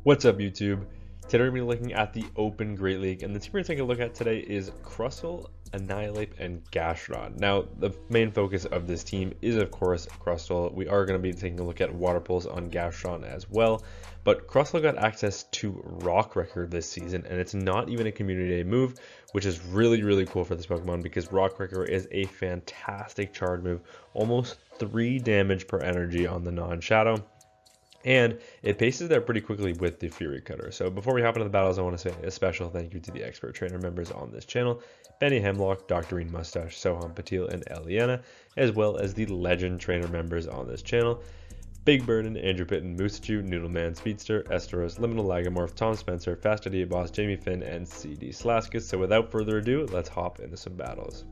What's up, YouTube? Today we're going to be looking at the Open Great League, and the team we're going to take a look at today is CRUSTLE, Annihilate, and Gastrodon. Now, the main focus of this team is, of course, CRUSTLE. We are going to be taking a look at Water Pulse on Gastrodon as well, but CRUSTLE got access to Rock Record this season, and it's not even a Community Day move, which is really cool for this Pokemon because Rock Record is a fantastic charge move, almost 3 damage per energy on the non-Shadow. And it paces there pretty quickly with the Fury Cutter. So before we hop into the battles, I want to say a special thank you to the expert trainer members on this channel, Benny Hemlock, Dr. Mustache, Soham Patil, and Eliana, as well as the legend trainer members on this channel, Big Burden, Andrew Pitton, Moosechu, Noodleman, Speedster, Esteros, Liminal Lagomorph, Tom Spencer, Fast Idiot Boss, Jamie Finn, and CD Slaskus. So without further ado, let's hop into some battles.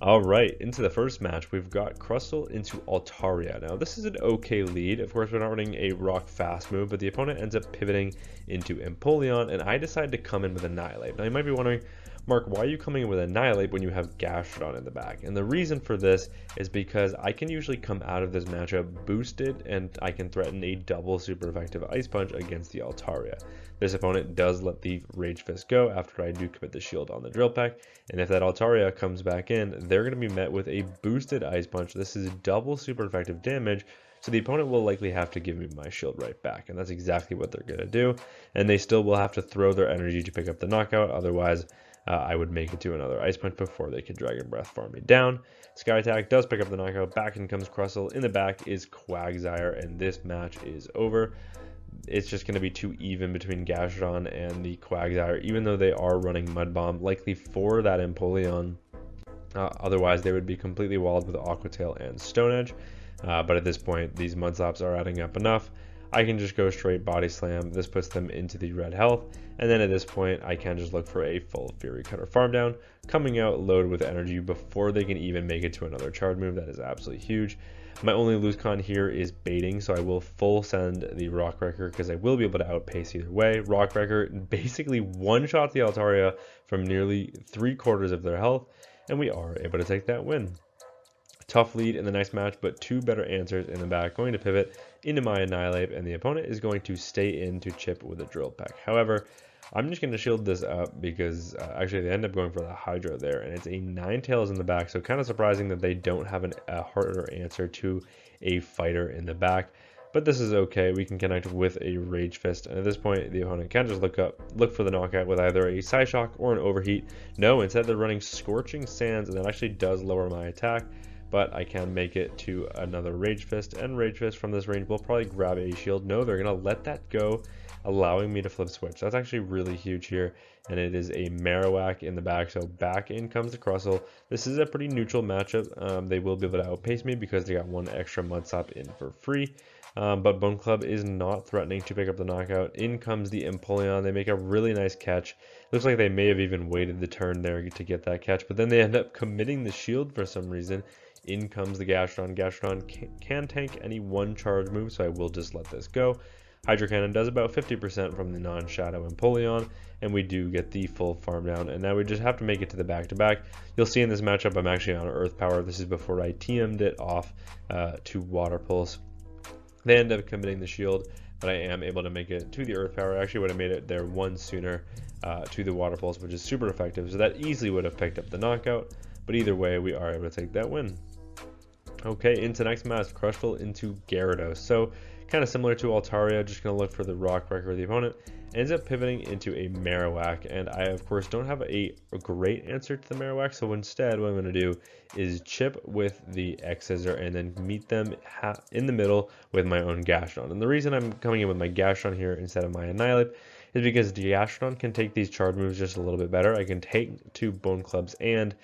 Alright, into the first match, we've got CRUSTLE into Altaria. Now, this is an okay lead. Of course, we're not running a rock fast move, but the opponent ends up pivoting into Empoleon, and I decide to come in with Annihilate. Now, you might be wondering, Mark, why are you coming in with Annihilate when you have Gastrodon in the back? And the reason for this is because I can usually come out of this matchup boosted, and I can threaten a double super effective Ice Punch against the Altaria. This opponent does let the Rage Fist go after I do commit the shield on the Drill Peck, and if that Altaria comes back in, they're going to be met with a boosted Ice Punch. This is double super effective damage, so the opponent will likely have to give me my shield right back, and that's exactly what they're going to do, and they still will have to throw their energy to pick up the knockout, otherwise I would make it to another Ice Punch before they could Dragon Breath farm me down. Sky Attack does pick up the knockout, back in comes CRUSTLE, in the back is Quagsire, and this match is over. It's just going to be too even between Gastrodon and the Quagsire, even though they are running Mud Bomb, likely for that Empoleon. Otherwise, they would be completely walled with Aqua Tail and Stone Edge. But at this point, these Mud Slaps are adding up enough. I can just go straight Body Slam. This puts them into the red health. And then at this point, I can just look for a full Fury Cutter farm down, coming out loaded with energy before they can even make it to another charge move. That is absolutely huge. My only lose con here is baiting, so I will full send the Rock Wrecker because I will be able to outpace either way. Rock Wrecker basically one-shot the Altaria from nearly 3/4 of their health, and we are able to take that win. Tough lead in the next match, but 2 better answers in the back. Going to pivot into my Annihilate, and the opponent is going to stay in to chip with a Drill Peck. However, I'm just going to shield this up because actually they end up going for the Hydro there, and it's a Ninetails in the back, so kind of surprising that they don't have a harder answer to a fighter in the back. But this is okay. We can connect with a Rage Fist, and at this point the opponent can just look for the knockout with either a Psyshock or an Overheat. No, instead they're running Scorching Sands, and that actually does lower my attack. But I can make it to another Rage Fist, and Rage Fist from this range will probably grab a shield. No, they're going to let that go, allowing me to flip switch. That's actually really huge here, and it is a Marowak in the back, so back in comes the CRUSTLE. This is a pretty neutral matchup. They will be able to outpace me because they got 1 extra Mud Slap in for free, but Bone Club is not threatening to pick up the knockout. In comes the Empoleon. They make a really nice catch. Looks like they may have even waited the turn there to get that catch, but then they end up committing the shield for some reason. In comes the Gastrodon. Gastrodon can tank any 1 charge move, so I will just let this go. Hydro Cannon does about 50% from the non-Shadow Empoleon, and we do get the full farm down, and now we just have to make it to the back-to-back. You'll see in this matchup I'm actually on Earth Power. This is before I TM'd it off to Water Pulse. They end up committing the shield, but I am able to make it to the Earth Power. I actually would have made it there 1 sooner to the Water Pulse, which is super effective, so that easily would have picked up the knockout, but either way, we are able to take that win. Okay, into next match, CRUSTLE into Gyarados. So kind of similar to Altaria, just going to look for the Rock Wrecker. The opponent ends up pivoting into a Marowak, and I of course don't have a great answer to the Marowak, so instead what I'm going to do is chip with the X-Scissor and then meet them in the middle with my own Gastrodon. And the reason I'm coming in with my Gastrodon here instead of my Annihilate is because the Gastrodon can take these charge moves just a little bit better. I can take 2 Bone Clubs, and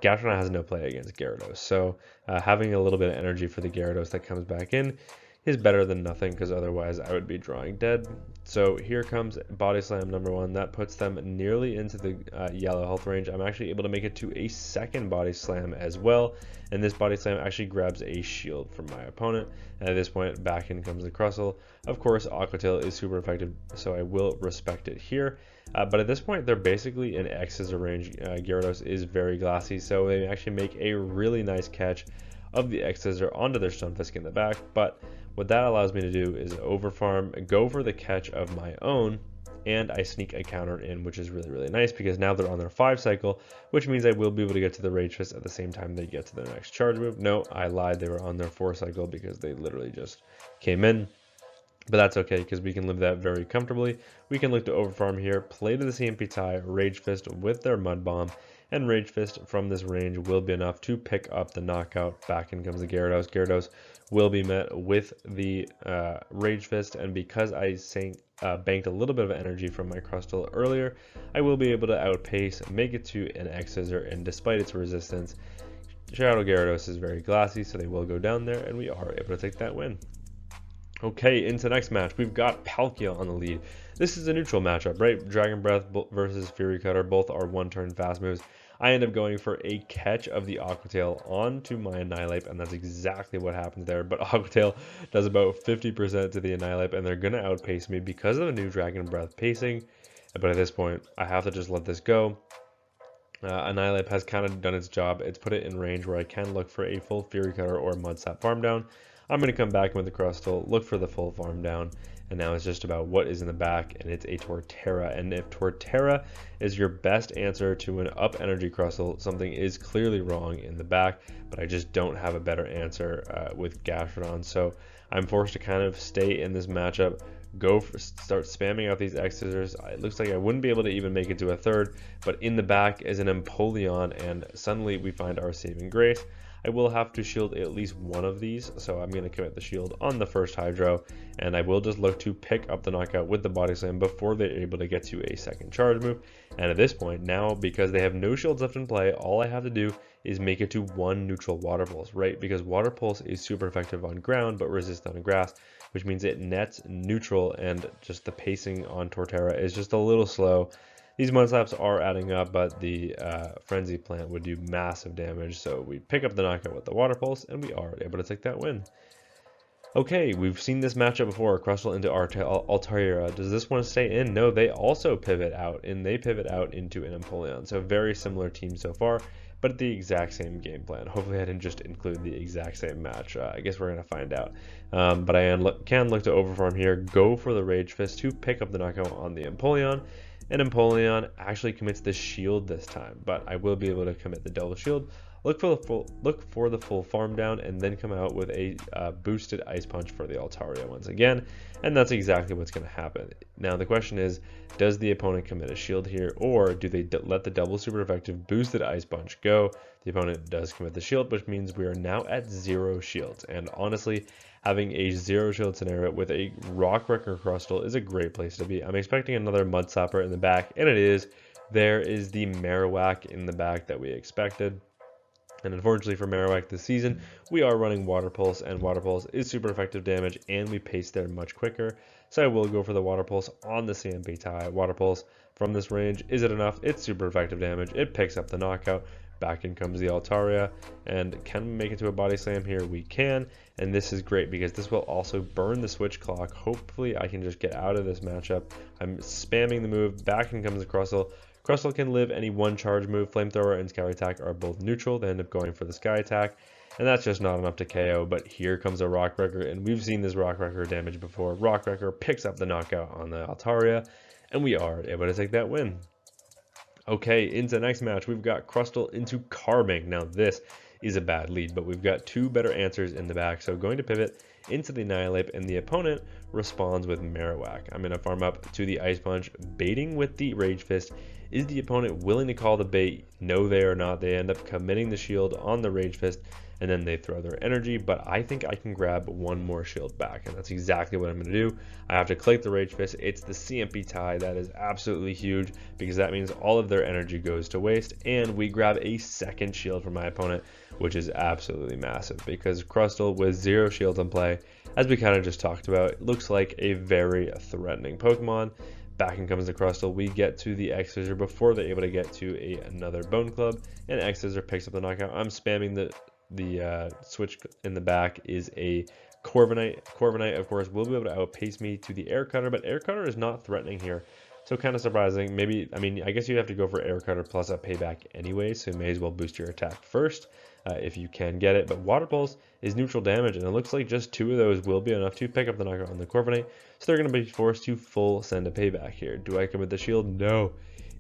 Gastrodon has no play against Gyarados, so having a little bit of energy for the Gyarados that comes back in is better than nothing, because otherwise I would be drawing dead. So here comes Body Slam number 1. That puts them nearly into the yellow health range. I'm actually able to make it to a second Body Slam as well, and this Body Slam actually grabs a shield from my opponent. And at this point, back in comes the CRUSTLE. Of course, Aqua Tail is super effective, so I will respect it here. But at this point, they're basically in X's range. Gyarados is very glassy, so they actually make a really nice catch of the X-Scissor onto their Stunfisk in the back, but What that allows me to do is overfarm, go for the catch of my own, and I sneak a counter in, which is really, really nice because now they're on their 5 cycle, which means I will be able to get to the Rage Fist at the same time they get to their next charge move. No, I lied. They were on their 4 cycle because they literally just came in. But that's okay because we can live that very comfortably. We can look to overfarm here, play to the CMP tie, Rage Fist with their Mud Bomb, and Rage Fist from this range will be enough to pick up the knockout. Back in comes the Gyarados. Gyarados will be met with the Rage Fist, and because I banked a little bit of energy from my Crustle earlier, I will be able to outpace, make it to an X-Scissor, and despite its resistance, Shadow Gyarados is very glassy, so they will go down there, and we are able to take that win. Okay, into the next match, we've got Palkia on the lead. This is a neutral matchup, right? Dragon Breath versus Fury Cutter, both are one-turn fast moves. I end up going for a catch of the Aqua Tail onto my Annihilate, and that's exactly what happens there. But Aqua Tail does about 50% to the Annihilate, and they're going to outpace me because of the new Dragon Breath pacing. But at this point, I have to just let this go. Annihilate has kind of done its job. It's put it in range where I can look for a full Fury Cutter or Mud Slap farm down. I'm going to come back with the Crustle, look for the full farm down, and now it's just about what is in the back, and it's a Torterra. And if Torterra is your best answer to an up energy Crustle, something is clearly wrong in the back, but I just don't have a better answer with Gastrodon. So I'm forced to kind of stay in this matchup, start spamming out these X-Scissors. It looks like I wouldn't be able to even make it to a third, but in the back is an Empoleon, and suddenly we find our saving grace. I will have to shield at least one of these, so I'm going to commit the shield on the first Hydro, and I will just look to pick up the knockout with the Body Slam before they're able to get to a second charge move. And at this point, now, because they have no shields left in play, all I have to do is make it to one neutral Water Pulse, right? Because Water Pulse is super effective on ground, but resist on grass, which means it nets neutral, and just the pacing on Torterra is just a little slow. These Mud Slaps are adding up, but the Frenzy Plant would do massive damage, so we pick up the knockout with the Water Pulse, and we are able to take that win. Okay, we've seen this matchup before, Crustle into Altaria. Does this one stay in? No, they also pivot out, and they pivot out into an Empoleon. So very similar team so far, but the exact same game plan. Hopefully I didn't just include the exact same match. I guess we're going to find out. But I can look to overfarm here, go for the Rage Fist to pick up the knockout on the Empoleon. And Empoleon actually commits the shield this time, but I will be able to commit the double shield. Look for the full farm down, and then come out with a boosted Ice Punch for the Altaria once again, and that's exactly what's going to happen. Now the question is, does the opponent commit a shield here, or do they let the double super effective boosted Ice Punch go? The opponent does commit the shield, which means we are now at 0 shields, and honestly, having a 0 shield scenario with a Rock-Wrecker Crustle is a great place to be. I'm expecting another Mud Slapper in the back, and it is. There is the Marowak in the back that we expected. And unfortunately for Marowak this season, we are running Water Pulse, and Water Pulse is super effective damage, and we pace there much quicker. So I will go for the Water Pulse on the CMP tie. Water Pulse from this range, is it enough? It's super effective damage. It picks up the knockout. Back in comes the Altaria, and can we make it to a Body Slam here? We can, and this is great because this will also burn the switch clock. Hopefully I can just get out of this matchup. I'm spamming the move. Back in comes the Crustle. Crustle can live any one charge move. Flamethrower and Sky Attack are both neutral. They end up going for the Sky Attack, and that's just not enough to KO. But here comes a Rock Wrecker, and we've seen this Rock Wrecker damage before. Rock Wrecker picks up the knockout on the Altaria, and we are able to take that win. Okay, into the next match, we've got Crustle into Carbink. Now this is a bad lead, but we've got 2 better answers in the back. So going to pivot into the Annihilate, and the opponent responds with Marowak. I'm going to farm up to the Ice Punch, baiting with the Rage Fist. Is the opponent willing to call the bait? No, they are not. They end up committing the shield on the Rage Fist, and then they throw their energy, but I think I can grab one more shield back, and that's exactly what I'm going to do. I have to click the Rage Fist. It's the CMP tie. That is absolutely huge, because that means all of their energy goes to waste, and we grab a second shield from my opponent, which is absolutely massive, because Crustle with 0 shields in play, as we kind of just talked about, looks like a very threatening Pokemon. Back in comes the Crustle. We get to the X-Scissor before they're able to get to another Bone Club, and X-Scissor picks up the knockout. I'm spamming the switch in the back is a Corviknight. Corviknight, of course, will be able to outpace me to the Air Cutter, but Air Cutter is not threatening here. So kind of surprising. Maybe, I mean, I guess you have to go for Air Cutter plus a payback anyway, so you may as well boost your attack first if you can get it. But Water Pulse is neutral damage, and it looks like just 2 of those will be enough to pick up the knockout on the Corviknight, so they're going to be forced to full send a payback here. Do I commit the shield? No.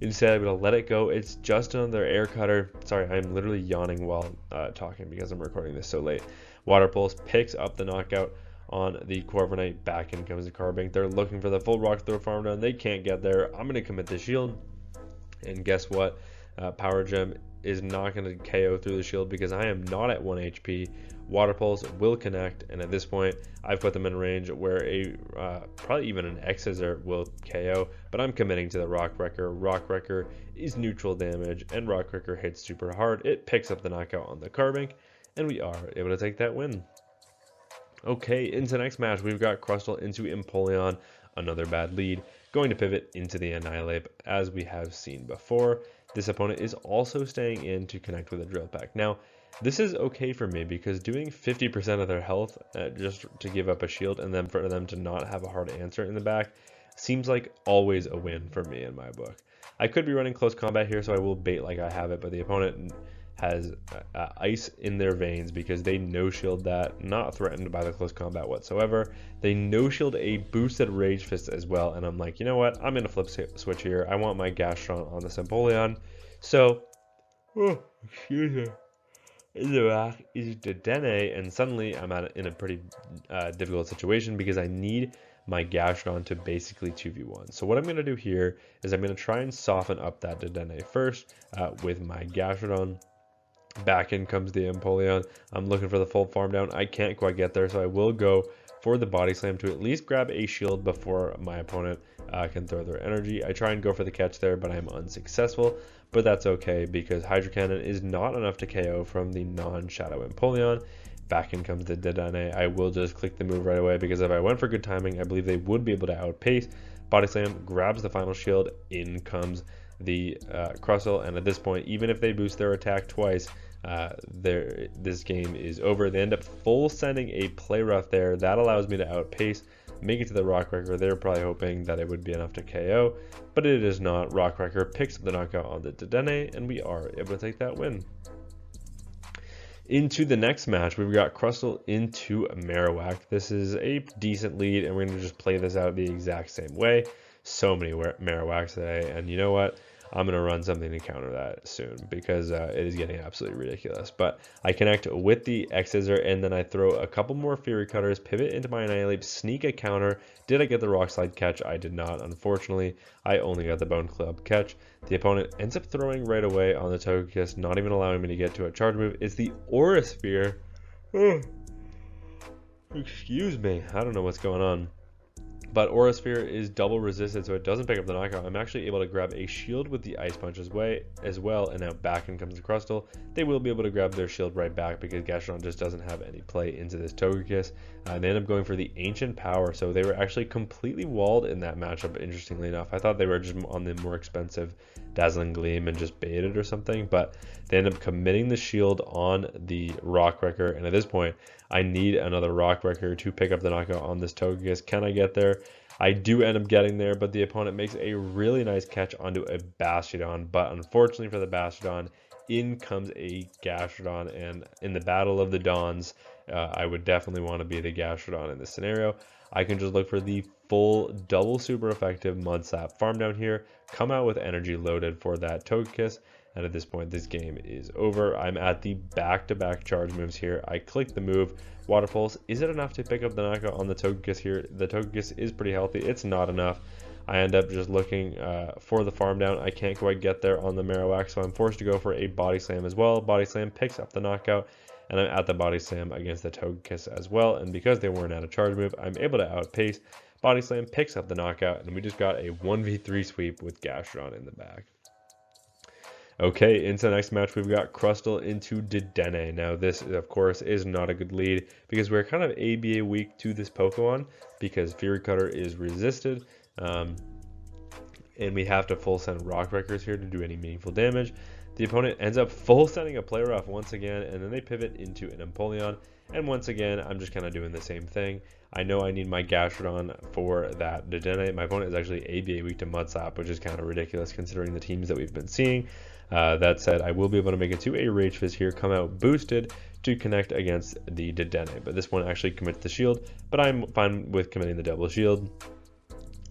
Instead, I'm going to let it go. It's just another Air Cutter. Sorry, I'm literally yawning while talking because I'm recording this so late. Water Pulse picks up the knockout on the Corviknight. Back in comes the Carbink. They're looking for the full Rock Throw farm down. They can't get there. I'm going to commit the shield. And guess what? Power Gem is not going to KO through the shield because I am not at 1 HP. Water Pulse will connect, and at this point, I've put them in range where a probably even an X-Scissor will KO, but I'm committing to the Rock Wrecker. Rock Wrecker is neutral damage, and Rock Wrecker hits super hard. It picks up the knockout on the Carbink, and we are able to take that win. Okay, into the next match, we've got CRUSTLE into Empoleon, another bad lead, going to pivot into the Annihilate, as we have seen before. This opponent is also staying in to connect with a Drill Peck. Now, this is okay for me because doing 50% of their health just to give up a shield and then for them to not have a hard answer in the back seems like always a win for me in my book. I could be running close combat here, so I will bait like I have it, but the opponent has ice in their veins because they no-shield that, not threatened by the close combat whatsoever. They no-shield a boosted Rage Fist as well, and I'm like, you know what? I'm going to flip switch here. I want my Gastron on this Empoleon. So, excuse me. Is Dedenne, and suddenly I'm in a pretty difficult situation because I need my Gastron to basically 2v1. So what I'm going to do here is I'm going to try and soften up that Dedenne first with my Gastron. Back in comes the Empoleon. I'm looking for the full farm down. I can't quite get there, so I will go for the body slam to at least grab a shield before my opponent can throw their energy. I try and go for the catch there, but I'm unsuccessful. But that's okay because Hydro Cannon is not enough to KO from the non-Shadow Empoleon. Back in comes the Dedenne. I will just click the move right away because if I went for good timing, I believe they would be able to outpace. Body Slam grabs the final shield. In comes the CRUSTLE, and at this point, even if they boost their attack twice, this game is over. They end up full sending a Play Rough there. That allows me to outpace, make it to the Rock Wrecker. They're probably hoping that it would be enough to KO, but it is not. Rock Wrecker picks up the knockout on the Dedenne, and we are able to take that win. Into the next match, we've got CRUSTLE into Marowak. This is a decent lead, and we're going to just play this out the exact same way. So many Marowaks today, and you know what? I'm going to run something to counter that soon because it is getting absolutely ridiculous. But I connect with the X-Scissor, and then I throw a couple more Fury Cutters, pivot into my Annihilate, sneak a counter. Did I get the Rock Slide catch? I did not, unfortunately. I only got the Bone Club catch. The opponent ends up throwing right away on the Togekiss, not even allowing me to get to a charge move. It's the Aura Sphere. Excuse me. I don't know what's going on. But Aura Sphere is double resisted, so it doesn't pick up the knockout. I'm actually able to grab a shield with the Ice Punch as well, and now back in comes the CRUSTLE. They will be able to grab their shield right back because Gastron just doesn't have any play into this Togekiss. They end up going for the Ancient Power, so they were actually completely walled in that matchup, interestingly enough. I thought they were just on the more expensive Dazzling Gleam and just baited or something, but they end up committing the shield on the Rock Wrecker, and at this point, I need another Rock Wrecker to pick up the knockout on this Togekiss. Can I get there? I do end up getting there, but the opponent makes a really nice catch onto a Bastiodon, but unfortunately for the Bastiodon, in comes a Gastrodon, and in the Battle of the Dawns, I would definitely want to be the Gastrodon in this scenario. I can just look for the full double super effective Mud Slap farm down here, come out with energy loaded for that Togekiss, and at this point this game is over. I'm at the back-to-back charge moves here. I click the move, Water Pulse. Is it enough to pick up the knockout on the Togekiss here? The Togekiss is pretty healthy. It's not enough. I end up just looking for the farm down. I can't quite get there on the Marowak, so I'm forced to go for a Body Slam as well. Body Slam picks up the knockout, and I'm at the Body Slam against the Togekiss as well, and because they weren't at a charge move, I'm able to outpace. Body Slam picks up the knockout, and we just got a 1v3 sweep with Gastron in the back. Okay, into the next match, we've got CRUSTLE into Dedenne. Now, this, of course, is not a good lead because we're kind of ABA weak to this Pokemon because Fury Cutter is resisted, and we have to full send Rock Wreckers here to do any meaningful damage. The opponent ends up full sending a Play Rough once again, and then they pivot into an Empoleon, and once again, I'm just kind of doing the same thing. I know I need my Gastrodon for that Dedenne. My opponent is actually ABA weak to Mud Slap, which is kind of ridiculous considering the teams that we've been seeing. That said, I will be able to make it to a Rage Fist here, come out boosted to connect against the Dedenne. But this one actually commits the shield, but I'm fine with committing the double shield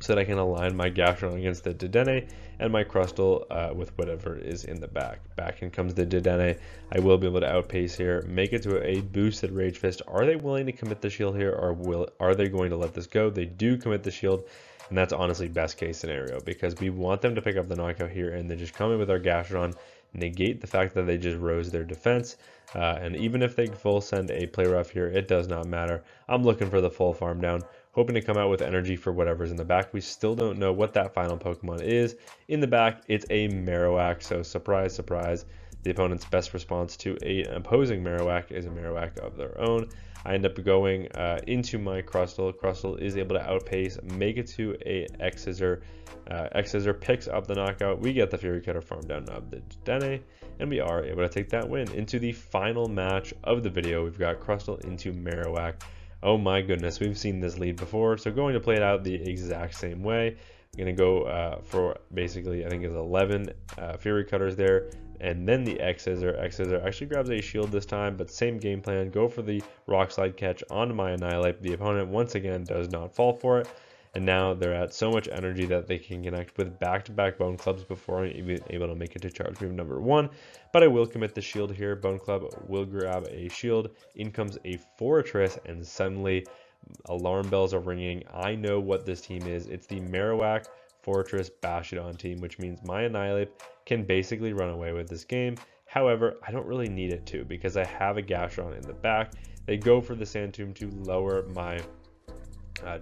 so that I can align my Gastrodon against the Dedenne and my CRUSTLE with whatever is in the back. Back in comes the Dedenne. I will be able to outpace here, make it to a boosted Rage Fist. Are they willing to commit the shield here, or are they going to let this go? They do commit the shield, and that's honestly best case scenario because we want them to pick up the knockout here and then just come in with our Gastrodon, negate the fact that they just rose their defense. And even if they full send a play rough here, it does not matter. I'm looking for the full farm down, hoping to come out with energy for whatever's in the back. We still don't know what that final Pokemon is. In the back, it's a Marowak, so surprise, surprise. The opponent's best response to an opposing Marowak is a Marowak of their own. I end up going into my CRUSTLE. CRUSTLE is able to outpace, make it to a X-Scissor. X-Scissor picks up the knockout. We get the Fury Cutter farm down of the Dedenne, and we are able to take that win. Into the final match of the video, we've got CRUSTLE into Marowak. Oh my goodness, we've seen this lead before, so going to play it out the exact same way. I'm going to go for basically, I think it's 11 Fury Cutters there, and then the X-Scissor. X-Scissor actually grabs a shield this time, but same game plan. Go for the Rock Slide catch onto my Annihilate. The opponent, once again, does not fall for it, and now they're at so much energy that they can connect with back-to-back Bone Clubs before I'm even able to make it to charge move number 1. But I will commit the shield here. Bone Club will grab a shield. In comes a Fortress, and suddenly alarm bells are ringing. I know what this team is. It's the Marowak Fortress Bastiodon team, which means my Annihilate can basically run away with this game. However, I don't really need it to because I have a Gastrodon in the back. They go for the Sand Tomb to lower my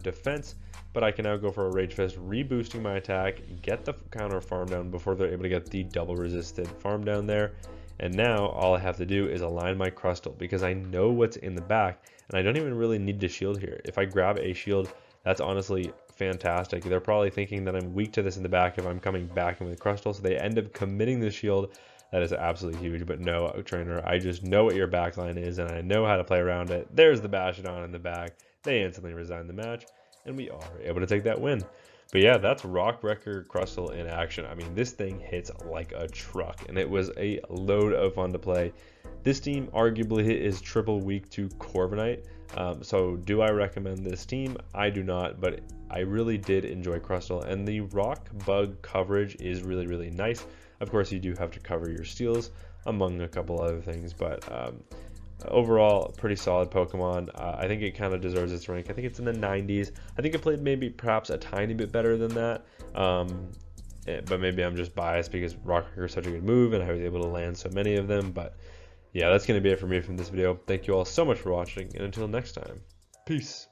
defense, but I can now go for a Rage Fist, reboosting my attack, get the counter farm down before they're able to get the double resisted farm down there. And now all I have to do is align my CRUSTLE because I know what's in the back, and I don't even really need to shield here. If I grab a shield, that's honestly fantastic. They're probably thinking that I'm weak to this in the back if I'm coming back in with CRUSTLE, so they end up committing the shield. That is absolutely huge, but no, trainer, I just know what your backline is, and I know how to play around it. There's the Bastiodon in the back. They instantly resign the match, and we are able to take that win. But yeah, that's WRECKS CRUSTLE in action. I mean, this thing hits like a truck, and it was a load of fun to play. This team arguably is triple weak to Corviknight. So do I recommend this team? I do not, but I really did enjoy CRUSTLE, and the rock bug coverage is really, really nice. Of course, you do have to cover your steals, among a couple other things, but overall, pretty solid Pokemon. I think it kind of deserves its rank. I think it's in the 90s. I think it played maybe perhaps a tiny bit better than that, but maybe I'm just biased because WRECKS is such a good move and I was able to land so many of them. But yeah, that's going to be it for me from this video. Thank you all so much for watching, and until next time, peace.